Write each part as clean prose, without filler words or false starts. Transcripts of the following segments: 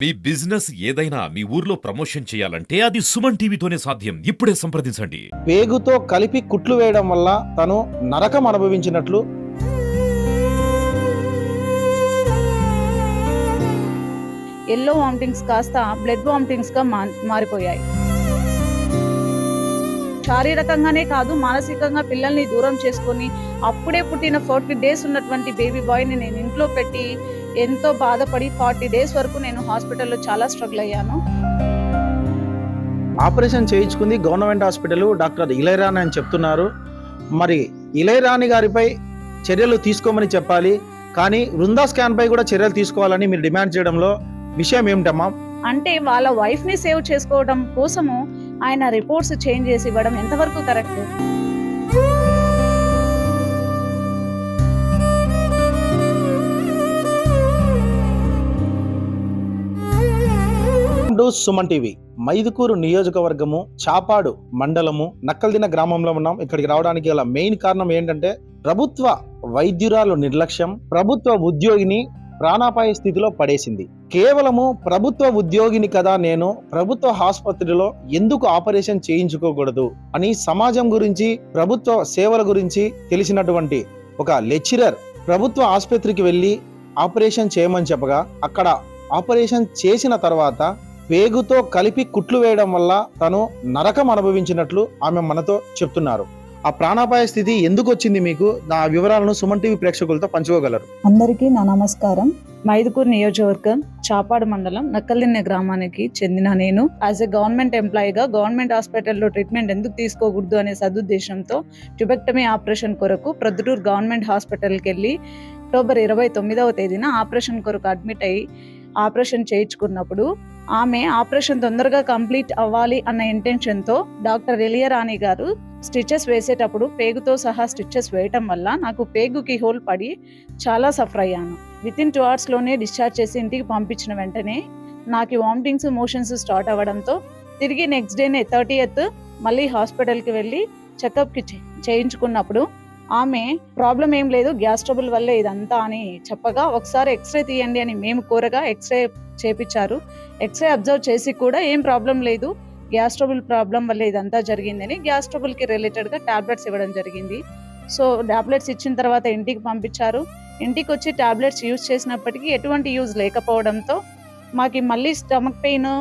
మీ business ఏదైనా మీ ఊర్లో promotion చేయాలంటే అది సుమన్ టీవీతోనే సాధ్యం. ఇప్పుడే సంప్రదించండి. పేగుతో కలిపి కుట్లు వేయడం వల్ల తను నరకం అనుభవించినట్లు ఎల్లో వామిటింగ్స్ కాస్త బ్లడ్ వామిటింగ్స్ గా మారిపోయాయి. శారీరకంగానే కాదు, మానసికంగా పిల్లల్ని దూరం చేసుకొని అప్పుడే పుట్టిన 40 డేస్ ఉన్నటువంటి బేబీ బాయ్ని నేను ఇంట్లో పెట్టి ఎంతో బాధపడి 40 డేస్ వరకు నేను హాస్పిటల్లో చాలా స్ట్రగుల్ అయ్యాను. ఆపరేషన్ చేయించుకుంది గవర్నమెంట్ హాస్పిటల్ డాక్టర్ ఇళయరాణి అని చెప్తున్నారు. మరి ఇళయరాణి గారిపై చర్యలు తీసుకోమని చెప్పాలి, కానీ వృందా స్కాన్ పై కూడా చర్యలు తీసుకోవాలని మీరు డిమాండ్ చేయడంలో విషయం ఏమిటమ్మా? అంటే వాళ్ళ వైఫ్ ని సేవ్ చేసుకోవడం కోసము ఆయన రిపోర్ట్స్ చేంజ్ చేసి ఇవ్వడం ఎంతవరకు కరెక్ట్? సుమన్ టీవీ మైదుకూరు నియోజకవర్గము చాపాడు మండలము నక్కల్దిన గ్రామంలో ఉన్నాం. ఇక్కడికి రావడానికి గల మెయిన్ కారణం ఏంటంటే ప్రభుత్వ వైద్యురాలు నిర్లక్ష్యం ప్రభుత్వ ఉద్యోగిని ప్రాణాపాయ స్థితిలో పడేసింది. కేవలము ప్రభుత్వ ఉద్యోగిని కదా, నేను ప్రభుత్వ ఆసుపత్రిలో ఎందుకు ఆపరేషన్ చేయించుకోకూడదు అని సమాజం గురించి ప్రభుత్వ సేవల గురించి తెలిసినటువంటి ఒక లెక్చరర్ ప్రభుత్వ ఆసుపత్రికి వెళ్ళి ఆపరేషన్ చేయమని చెప్పగా అక్కడ ఆపరేషన్ చేసిన తర్వాత పేగుతో కలిపి కుట్లు వేయడం వల్ల తను నరకం అనుభవించినట్లు ఆమె మనతో చెప్తున్నారు. ఆ ప్రాణాపాయ స్థితి ఎందుకు వచ్చింది మీకు? నా వివరాలను సుమన్ టీవీ ప్రేక్షకులతో పంచుకోగలరు? అందరికీ నా నమస్కారం. మైదుకూరు నియోజకవర్గం చాపాడు మండలం నక్కల్దిన్నె గ్రామానికి చెందిన నేను యాజ్ ఎ గవర్నమెంట్ ఎంప్లాయీగా గవర్నమెంట్ హాస్పిటల్లో ట్రీట్మెంట్ ఎందుకు తీసుకోకూడదు అనే సదుద్దేశంతో ట్యూబెక్టమీ ఆపరేషన్ కొరకు ప్రొద్దుటూరు గవర్నమెంట్ హాస్పిటల్కి వెళ్ళి అక్టోబర్ 29వ తేదీన ఆపరేషన్ కొరకు అడ్మిట్ అయ్యి ఆపరేషన్ చేయించుకున్నప్పుడు ఆమె ఆపరేషన్ తొందరగా కంప్లీట్ అవ్వాలి అన్న ఇంటెన్షన్తో డాక్టర్ ఇళయరాణి గారు స్టిచెస్ వేసేటప్పుడు పేగుతో సహా స్టిచెస్ వేయటం వల్ల నాకు పేగుకి హోల్ పడి చాలా సఫర్ అయ్యాను. వితిన్ 2 hours లోనే డిశ్చార్జ్ చేసి ఇంటికి పంపించిన వెంటనే నాకు వామిటింగ్స్ మోషన్స్ స్టార్ట్ అవ్వడంతో తిరిగి నెక్స్ట్ డేనే 30th మళ్ళీ హాస్పిటల్కి వెళ్ళి చెకప్కి చేయించుకున్నప్పుడు ఆమె ప్రాబ్లం ఏం లేదు, గ్యాస్ ట్రబుల్ వల్లే ఇదంతా అని చెప్పగా ఒకసారి ఎక్స్రే తీయండి అని మేము కోరగా ఎక్స్రే చేపించారు. ఎక్స్రే అబ్జర్వ్ చేసి కూడా ఏం ప్రాబ్లం లేదు, గ్యాస్ ట్రబుల్ ప్రాబ్లం వల్ల ఇదంతా జరిగిందని గ్యాస్ ట్రబుల్కి రిలేటెడ్గా టాబ్లెట్స్ ఇవ్వడం జరిగింది. సో టాబ్లెట్స్ ఇచ్చిన తర్వాత ఇంటికి పంపించారు. ఇంటికి వచ్చి టాబ్లెట్స్ యూజ్ చేసినప్పటికీ ఎటువంటి యూజ్ లేకపోవడంతో మాకు మళ్ళీ స్టమక్ పెయిన్,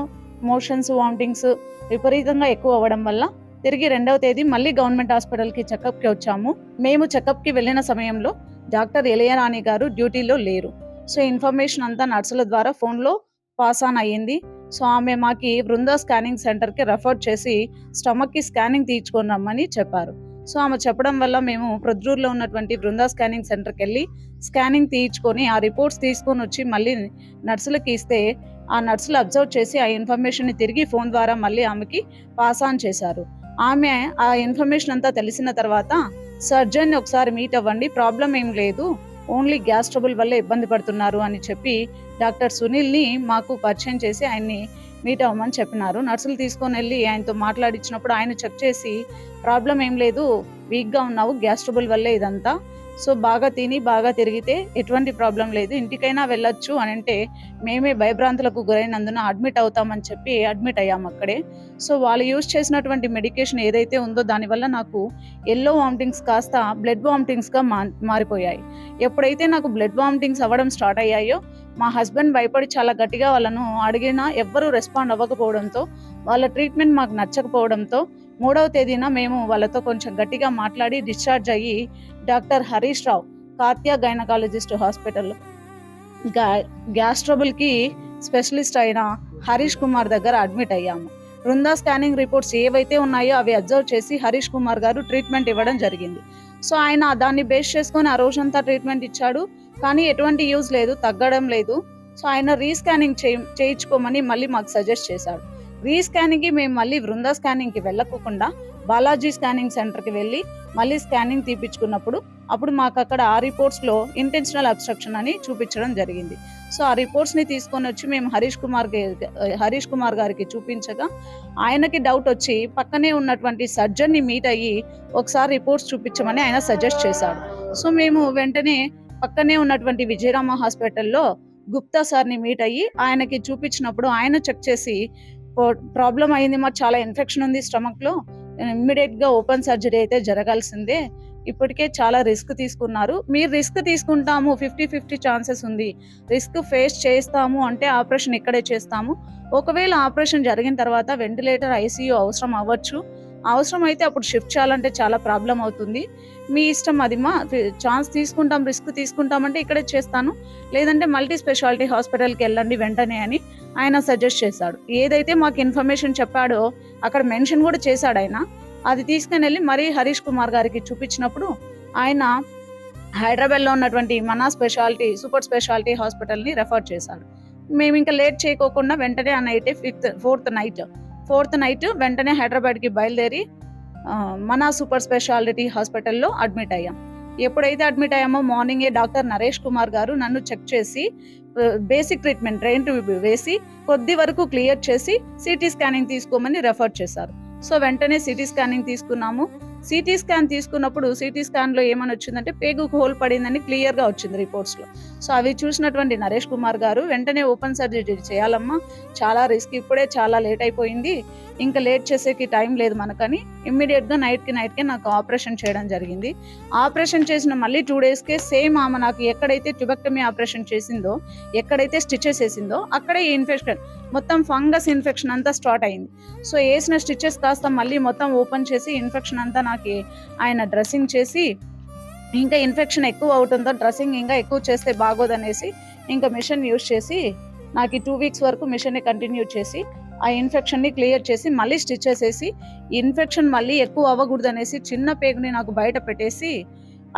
మోషన్స్, వామిటింగ్స్ విపరీతంగా ఎక్కువ అవ్వడం వల్ల తిరిగి 2వ తేదీ మళ్ళీ గవర్నమెంట్ హాస్పిటల్కి చెకప్కి వచ్చాము. మేము చెకప్కి వెళ్ళిన సమయంలో డాక్టర్ ఇళయరాణి గారు డ్యూటీలో లేరు. సో ఇన్ఫర్మేషన్ అంతా నర్సుల ద్వారా ఫోన్లో పాస్ ఆన్ అయ్యింది. సో ఆమె మాకి వృందా స్కానింగ్ సెంటర్కి రెఫర్ చేసి స్టమక్కి స్కానింగ్ తీయించుకొని రమ్మని చెప్పారు. సో ఆమె చెప్పడం వల్ల మేము ప్రొద్దుటూరులో ఉన్నటువంటి వృందా స్కానింగ్ సెంటర్కి వెళ్ళి స్కానింగ్ తీయించుకొని ఆ రిపోర్ట్స్ తీసుకొని వచ్చి మళ్ళీ నర్సులకి ఇస్తే ఆ నర్సులు అబ్జర్వ్ చేసి ఆ ఇన్ఫర్మేషన్ని తిరిగి ఫోన్ ద్వారా మళ్ళీ ఆమెకి పాస్ ఆన్ చేశారు. ఆమె ఆ ఇన్ఫర్మేషన్ అంతా తెలిసిన తర్వాత సర్జన్ ఒకసారి మీట్ అవ్వండి, ప్రాబ్లం ఏం లేదు, ఓన్లీ గ్యాస్ ట్రబుల్ వల్ల ఇబ్బంది పడుతున్నారు అని చెప్పి డాక్టర్ సునీల్ని మాకు పరిచయం చేసి ఆయన్ని మీట్ అవ్వమని చెప్పినారు. నర్సులు తీసుకొని వెళ్ళి ఆయనతో మాట్లాడించినప్పుడు ఆయన చెక్ చేసి ప్రాబ్లం ఏం లేదు, వీక్గా ఉన్నావు, గ్యాస్ ట్రబుల్ వల్లే ఇదంతా, సో బాగా తిని బాగా తిరిగితే ఎటువంటి ప్రాబ్లం లేదు, ఇంటికైనా వెళ్ళొచ్చు అని అంటే మేమే భయభ్రాంతులకు గురైనందున అడ్మిట్ అవుతామని చెప్పి అడ్మిట్ అయ్యాము అక్కడే. సో వాళ్ళు యూజ్ చేసినటువంటి మెడికేషన్ ఏదైతే ఉందో దానివల్ల నాకు ఎల్లో వామిటింగ్స్ కాస్త బ్లడ్ వామిటింగ్స్గా మారిపోయాయి. ఎప్పుడైతే నాకు బ్లడ్ వామిటింగ్స్ అవ్వడం స్టార్ట్ అయ్యాయో మా హస్బెండ్ భయపడి చాలా గట్టిగా వాళ్ళను అడిగినా ఎవ్వరూ రెస్పాండ్ అవ్వకపోవడంతో, వాళ్ళ ట్రీట్మెంట్ మాకు నచ్చకపోవడంతో 3వ తేదీన మేము వాళ్ళతో కొంచెం గట్టిగా మాట్లాడి డిశ్చార్జ్ అయ్యి డాక్టర్ హరీష్ రావు కార్త్య గైనకాలజిస్ట్ హాస్పిటల్లో గ్యాస్ ట్రబుల్కి స్పెషలిస్ట్ అయిన హరీష్ కుమార్ దగ్గర అడ్మిట్ అయ్యాము. వృందా స్కానింగ్ రిపోర్ట్స్ ఏవైతే ఉన్నాయో అవి అబ్జర్వ్ చేసి హరీష్ కుమార్ గారు ట్రీట్మెంట్ ఇవ్వడం జరిగింది. సో ఆయన దాన్ని బేస్ చేసుకొని ఆ రోజంతా ట్రీట్మెంట్ ఇచ్చాడు, కానీ ఎటువంటి యూజ్ లేదు, తగ్గడం లేదు. సో ఆయన రీస్కానింగ్ చేయించుకోమని మళ్ళీ మాకు సజెస్ట్ చేశాడు. రీస్కానింగ్కి మేము మళ్ళీ వృందా స్కానింగ్కి వెళ్ళకోకుండా బాలాజీ స్కానింగ్ సెంటర్కి వెళ్ళి మళ్ళీ స్కానింగ్ తీపించుకున్నప్పుడు అప్పుడు మాకు అక్కడ ఆ రిపోర్ట్స్లో ఇంటెన్షనల్ అబ్స్ట్రక్షన్ అని చూపించడం జరిగింది. సో ఆ రిపోర్ట్స్ని తీసుకొని వచ్చి మేము హరీష్ కుమార్ గారికి చూపించగా ఆయనకి డౌట్ వచ్చి పక్కనే ఉన్నటువంటి సర్జన్ని మీట్ అయ్యి ఒకసారి రిపోర్ట్స్ చూపించమని ఆయన సజెస్ట్ చేశాడు. సో మేము వెంటనే పక్కనే ఉన్నటువంటి విజయరామ హాస్పిటల్లో గుప్తా సార్ని మీట్ అయ్యి ఆయనకి చూపించినప్పుడు ఆయన చెక్ చేసి ప్రాబ్లం అయింది, మరి చాలా ఇన్ఫెక్షన్ ఉంది స్టమక్లో, ఇమ్మీడియట్గా ఓపెన్ సర్జరీ అయితే జరగాల్సిందే, ఇప్పటికే చాలా రిస్క్ తీసుకున్నారు, మీరు రిస్క్ తీసుకుంటాము 50-50 ఛాన్సెస్ ఉంది, రిస్క్ ఫేస్ చేస్తాము అంటే ఆపరేషన్ ఇక్కడే చేస్తాము, ఒకవేళ ఆపరేషన్ జరిగిన తర్వాత వెంటిలేటర్ ఐసీయూ అవసరం అవ్వచ్చు, అవసరం అయితే అప్పుడు షిఫ్ట్ చేయాలంటే చాలా ప్రాబ్లం అవుతుంది, మీ ఇష్టం, అది మా ఛాన్స్ తీసుకుంటాం, రిస్క్ తీసుకుంటామంటే ఇక్కడే చేస్తాను, లేదంటే మల్టీ స్పెషాలిటీ హాస్పిటల్కి వెళ్ళండి వెంటనే అని ఆయన సజెస్ట్ చేశాడు. ఏదైతే మాకు ఇన్ఫర్మేషన్ చెప్పాడో అక్కడ మెన్షన్ కూడా చేశాడు ఆయన, అది తీసుకుని వెళ్ళి మరీ హరీష్ కుమార్ గారికి చూపించినప్పుడు ఆయన హైదరాబాద్లో ఉన్నటువంటి మనా స్పెషాలిటీ సూపర్ స్పెషాలిటీ హాస్పిటల్ని రెఫర్ చేశాడు. మేము ఇంకా లేట్ చేయకోకుండా వెంటనే ఆ నైటే ఫోర్త్ నైట్ వెంటనే హైదరాబాద్కి బయలుదేరి మనా సూపర్ స్పెషాలిటీ హాస్పిటల్లో అడ్మిట్ అయ్యాం. ఎప్పుడైతే అడ్మిట్ అయ్యామో మార్నింగే డాక్టర్ నరేష్ కుమార్ గారు నన్ను చెక్ చేసి బేసిక్ ట్రీట్మెంట్ బ్రెయిన్ ట్యూబ్ వేసి కొద్ది వరకు క్లియర్ చేసి సిటీ స్కానింగ్ తీసుకోమని రెఫర్ చేశారు. సో వెంటనే సిటీ స్కానింగ్ తీసుకున్నాము. సిటీ స్కాన్ తీసుకున్నప్పుడు సిటీ స్కాన్లో ఏమని వచ్చిందంటే పేగుకు హోల్ పడిందని క్లియర్గా వచ్చింది రిపోర్ట్స్లో. సో అవి చూసినటువంటి నరేష్ కుమార్ గారు వెంటనే ఓపెన్ సర్జరీ చేయాలమ్మా, చాలా రిస్క్, ఇప్పుడే చాలా లేట్ అయిపోయింది, ఇంకా లేట్ చేసేకి టైం లేదు మనకని ఇమ్మీడియట్గా నైట్కి నాకు ఆపరేషన్ చేయడం జరిగింది. ఆపరేషన్ చేసిన మళ్ళీ 2 డేస్కే సేమ్ ఆమె నాకు ఎక్కడైతే ట్యూబెక్టమీ ఆపరేషన్ చేసిందో, ఎక్కడైతే స్టిచెస్ వేసిందో అక్కడే ఈ ఇన్ఫెక్షన్ మొత్తం ఫంగస్ ఇన్ఫెక్షన్ అంతా స్టార్ట్ అయింది. సో వేసిన స్టిచెస్ కాస్త మళ్ళీ మొత్తం ఓపెన్ చేసి ఇన్ఫెక్షన్ అంతా నాకు ఆయన డ్రెస్సింగ్ చేసి, ఇంకా ఇన్ఫెక్షన్ ఎక్కువ అవుతుందో డ్రెస్సింగ్ ఇంకా ఎక్కువ చేస్తే బాగోదనేసి ఇంకా మిషన్ యూజ్ చేసి నాకు 2 వీక్స్ వరకు మిషన్ని కంటిన్యూ చేసి ఆ ఇన్ఫెక్షన్ని క్లియర్ చేసి మళ్ళీ స్టిచెస్ వేసి ఇన్ఫెక్షన్ మళ్ళీ ఎక్కువ అవ్వకూడదు అనేసి చిన్న పేగుని నాకు బయట పెట్టేసి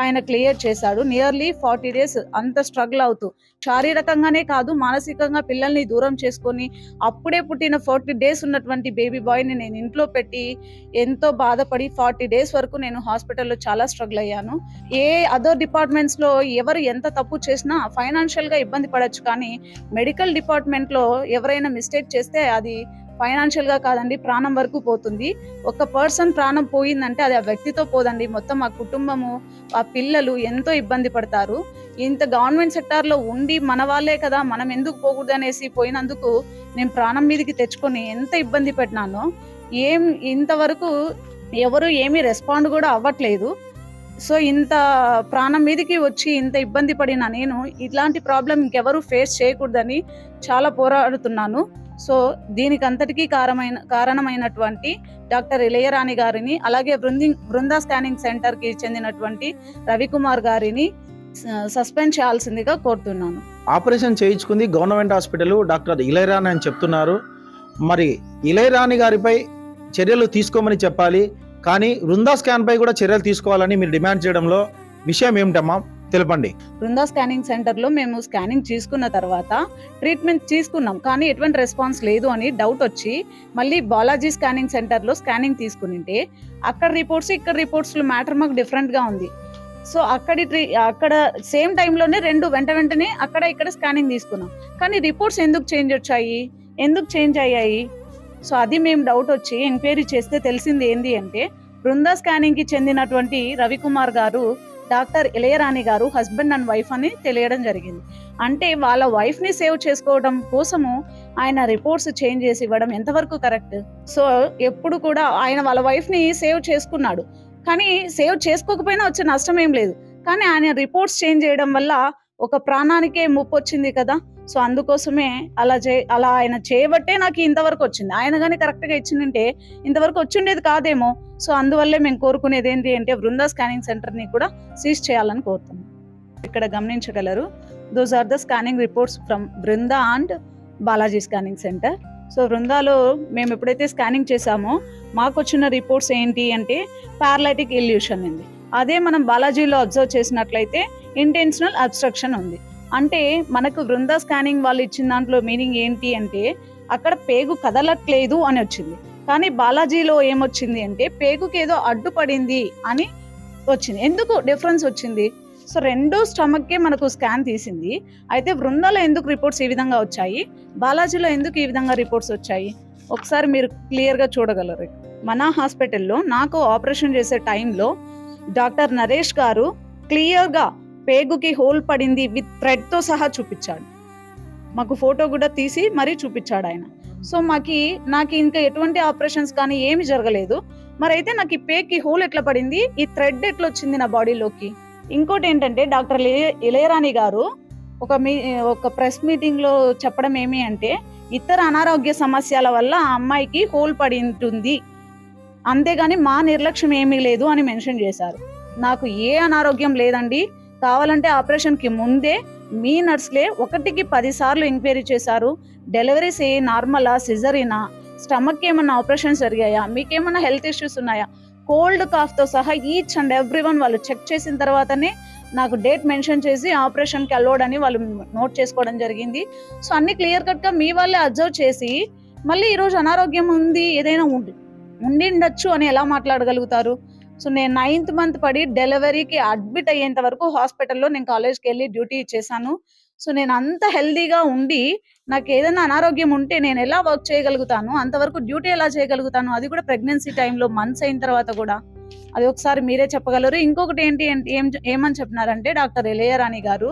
ఆయన క్లియర్ చేశాడు. నియర్లీ 40 డేస్ అంత స్ట్రగుల్ అవుతూ శారీరకంగానే కాదు మానసికంగా పిల్లల్ని దూరం చేసుకొని అప్పుడే పుట్టిన 40 డేస్ ఉన్నటువంటి బేబీ బాయ్ని నేను ఇంట్లో పెట్టి ఎంతో బాధపడి 40 డేస్ వరకు నేను హాస్పిటల్లో చాలా స్ట్రగుల్ అయ్యాను. ఏ అదర్ డిపార్ట్మెంట్స్లో ఎవరు ఎంత తప్పు చేసినా ఫైనాన్షియల్గా ఇబ్బంది పడవచ్చు, కానీ మెడికల్ డిపార్ట్మెంట్లో ఎవరైనా మిస్టేక్ చేస్తే అది ఫైనాన్షియల్గా కాదండి, ప్రాణం వరకు పోతుంది. ఒక పర్సన్ ప్రాణం పోయిందంటే అది ఆ వ్యక్తితో పోదండి, మొత్తం ఆ కుటుంబము ఆ పిల్లలు ఎంతో ఇబ్బంది పడతారు. ఇంత గవర్నమెంట్ సెక్టార్లో ఉండి మన వాళ్ళే కదా మనం ఎందుకు పోకూడదు అనేసి పోయినందుకు నేను ప్రాణం మీదకి తెచ్చుకొని ఎంత ఇబ్బంది పెట్టినానో, ఇంతవరకు ఎవరు ఏమీ రెస్పాండ్ కూడా అవ్వట్లేదు. సో ఇంత ప్రాణం మీదకి వచ్చి ఇంత ఇబ్బంది పడిన నేను ఇట్లాంటి ప్రాబ్లం ఇంకెవరు ఫేస్ చేయకూడదని చాలా పోరాడుతున్నాను. సో దీనికి అంతటికీ కారణమైనటువంటి డాక్టర్ ఇళయరాణి గారిని, అలాగే బృందా స్కానింగ్ సెంటర్కి చెందినటువంటి రవికుమార్ గారిని సస్పెండ్ చేయాల్సిందిగా కోరుతున్నాను. ఆపరేషన్ చేయించుకుంది గవర్నమెంట్ హాస్పిటల్ డాక్టర్ ఇళయరాణి అని చెప్తున్నారు. మరి ఇళయరాణి గారిపై చర్యలు తీసుకోమని చెప్పాలి, కానీ బృందా స్కాన్ పై కూడా చర్యలు తీసుకోవాలని మీరు డిమాండ్ చేయడంలో విషయం ఏమిటమ్మా తెలపండి. బృందా స్కానింగ్ సెంటర్లో మేము స్కానింగ్ తీసుకున్న తర్వాత ట్రీట్మెంట్ తీసుకున్నాం, కానీ ఎటువంటి రెస్పాన్స్ లేదు అని డౌట్ వచ్చి మళ్ళీ బాలాజీ స్కానింగ్ సెంటర్లో స్కానింగ్ తీసుకునింటే అక్కడ రిపోర్ట్స్ ఇక్కడ రిపోర్ట్స్లో మ్యాటర్ మాకు డిఫరెంట్గా ఉంది. సో అక్కడ సేమ్ టైంలోనే వెంటనే అక్కడ ఇక్కడ స్కానింగ్ తీసుకున్నాం, కానీ రిపోర్ట్స్ ఎందుకు చేంజ్ అయ్యాయి? సో అది మేము డౌట్ వచ్చి ఎంక్వైరీ చేస్తే తెలిసింది ఏంది అంటే బృందా స్కానింగ్కి చెందినటువంటి రవికుమార్ గారు డాక్టర్ ఇళయరాణి గారు హస్బెండ్ అండ్ వైఫ్ అని తెలియడం జరిగింది. అంటే వాళ్ళ వైఫ్ని సేవ్ చేసుకోవడం కోసము ఆయన రిపోర్ట్స్ చేంజ్ చేసి ఇవ్వడం ఎంతవరకు కరెక్ట్? సో ఎప్పుడు కూడా ఆయన వాళ్ళ వైఫ్ని సేవ్ చేసుకున్నాడు, కానీ సేవ్ చేసుకోకపోయినా వచ్చే నష్టం ఏం లేదు, కానీ ఆయన రిపోర్ట్స్ చేంజ్ చేయడం వల్ల ఒక ప్రాణానికే ముప్పు వచ్చింది కదా. సో అందుకోసమే అలా ఆయన చేయబట్టే నాకు ఇంతవరకు వచ్చింది. ఆయన కానీ కరెక్ట్గా ఇచ్చిందంటే ఇంతవరకు వచ్చిండేది కాదేమో. సో అందువల్లే మేము కోరుకునేది ఏంటి అంటే బృందా స్కానింగ్ సెంటర్ని కూడా సీజ్ చేయాలని కోరుతున్నాం. ఇక్కడ గమనించగలరు, those are the scanning reports from Brinda and Balaji scanning centre. So బృందాలో మేము ఎప్పుడైతే స్కానింగ్ చేసామో మాకు వచ్చిన రిపోర్ట్స్ ఏంటి అంటే పారాలైటిక్ ఇల్యూషన్ ఉంది. అదే మనం బాలాజీలో అబ్జర్వ్ చేసినట్లయితే ఇంటెన్షనల్ అబ్స్ట్రక్షన్ ఉంది. అంటే మనకు బృందా స్కానింగ్ వాళ్ళు ఇచ్చిన దాంట్లో మీనింగ్ ఏంటి అంటే అక్కడ పేగు కదలట్లేదు అని వచ్చింది, కానీ బాలాజీలో ఏమొచ్చింది అంటే పేగుకి ఏదో అడ్డుపడింది అని వచ్చింది. ఎందుకు డిఫరెన్స్ వచ్చింది? సో 2 స్టమక్కే మనకు స్కాన్ తీసింది. అయితే బృందాలో ఎందుకు రిపోర్ట్స్ ఈ విధంగా వచ్చాయి, బాలాజీలో ఎందుకు ఈ విధంగా రిపోర్ట్స్ వచ్చాయి? ఒకసారి మీరు క్లియర్గా చూడగలరు. మనా హాస్పిటల్లో నాకు ఆపరేషన్ చేసే టైంలో డాక్టర్ నరేష్ గారు క్లియర్గా పేగుకి హోల్ పడింది విత్ థ్రెడ్తో సహా చూపించాడు. మాకు ఫోటో కూడా తీసి మరీ చూపించాడు ఆయన. సో నాకు ఇంకా ఎటువంటి ఆపరేషన్స్ కానీ ఏమి జరగలేదు. మరి అయితే నాకు ఈ పేకి హోల్ ఎట్లా పడింది, ఈ థ్రెడ్ ఎట్లా వచ్చింది నా బాడీలోకి? ఇంకోటి ఏంటంటే డాక్టర్ ఇళయరాణి గారు ఒక ప్రెస్ మీటింగ్ లో చెప్పడం ఏమి అంటే, ఇతర అనారోగ్య సమస్యల వల్ల ఆ అమ్మాయికి హోల్ పడి ఉంటుంది, అంతేగాని మా నిర్లక్ష్యం ఏమీ లేదు అని మెన్షన్ చేశారు. నాకు ఏ అనారోగ్యం లేదండి. కావాలంటే ఆపరేషన్ కి ముందే మీ నర్స్లే 1కి 10 సార్లు ఎంక్వైరీ చేశారు. డెలివరీస్ నార్మలా, సిజరీనా, స్టమక్ ఏమన్నా ఆపరేషన్స్ జరిగాయా, మీకేమన్నా హెల్త్ ఇష్యూస్ ఉన్నాయా, కోల్డ్ కాఫ్ తో సహా ఈచ్ అండ్ ఎవ్రీ వన్ వాళ్ళు చెక్ చేసిన తర్వాతనే నాకు డేట్ మెన్షన్ చేసి ఆపరేషన్ కి అలౌడ్ అని వాళ్ళు నోట్ చేసుకోవడం జరిగింది. సో అన్ని క్లియర్ కట్ గా మీ వాళ్ళే అబ్జర్వ్ చేసి మళ్ళీ ఈరోజు అనారోగ్యం ఉంది, ఏదైనా ఉండిండొచ్చు అని ఎలా మాట్లాడగలుగుతారు? సో నేను 9th మంత్ పడి డెలివరీకి అడ్మిట్ అయ్యేంత వరకు హాస్పిటల్లో నేను కాలేజ్కి వెళ్ళి డ్యూటీ చేశాను. సో నేను అంత హెల్దీగా ఉండి నాకు ఏదైనా అనారోగ్యం ఉంటే నేను ఎలా వర్క్ చేయగలుగుతాను, అంతవరకు డ్యూటీ ఎలా చేయగలుగుతాను? అది కూడా ప్రెగ్నెన్సీ టైంలో మంత్స్ అయిన తర్వాత కూడా. అది ఒకసారి మీరే చెప్పగలరు. ఇంకొకటి ఏమని చెప్పినారంటే డాక్టర్ ఇళయరాణి గారు,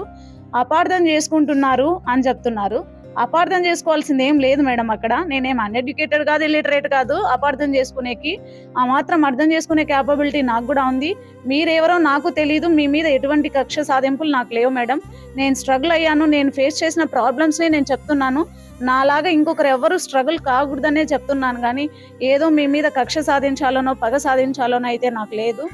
అపార్థం చేసుకుంటున్నారు అని చెప్తున్నారు. అపార్థం చేసుకోవాల్సింది ఏం లేదు మేడం. అక్కడ నేనేం అన్ఎడ్యుకేటెడ్ కాదు, ఇల్లిటరేట్ కాదు అపార్థం చేసుకునేకి. ఆ మాత్రం అర్థం చేసుకునే క్యాపబిలిటీ నాకు కూడా ఉంది. మీరెవరో నాకు తెలీదు, మీ మీద ఎటువంటి కక్ష సాధింపులు నాకు లేవు మేడం. నేను స్ట్రగుల్ అయ్యాను, నేను ఫేస్ చేసిన ప్రాబ్లమ్స్ని నేను చెప్తున్నాను. నాలాగా ఇంకొకరు ఎవరు స్ట్రగుల్ కాకూడదనే చెప్తున్నాను, కానీ ఏదో మీ మీద కక్ష సాధించాలనో పగ సాధించాలనో అయితే నాకు లేదు.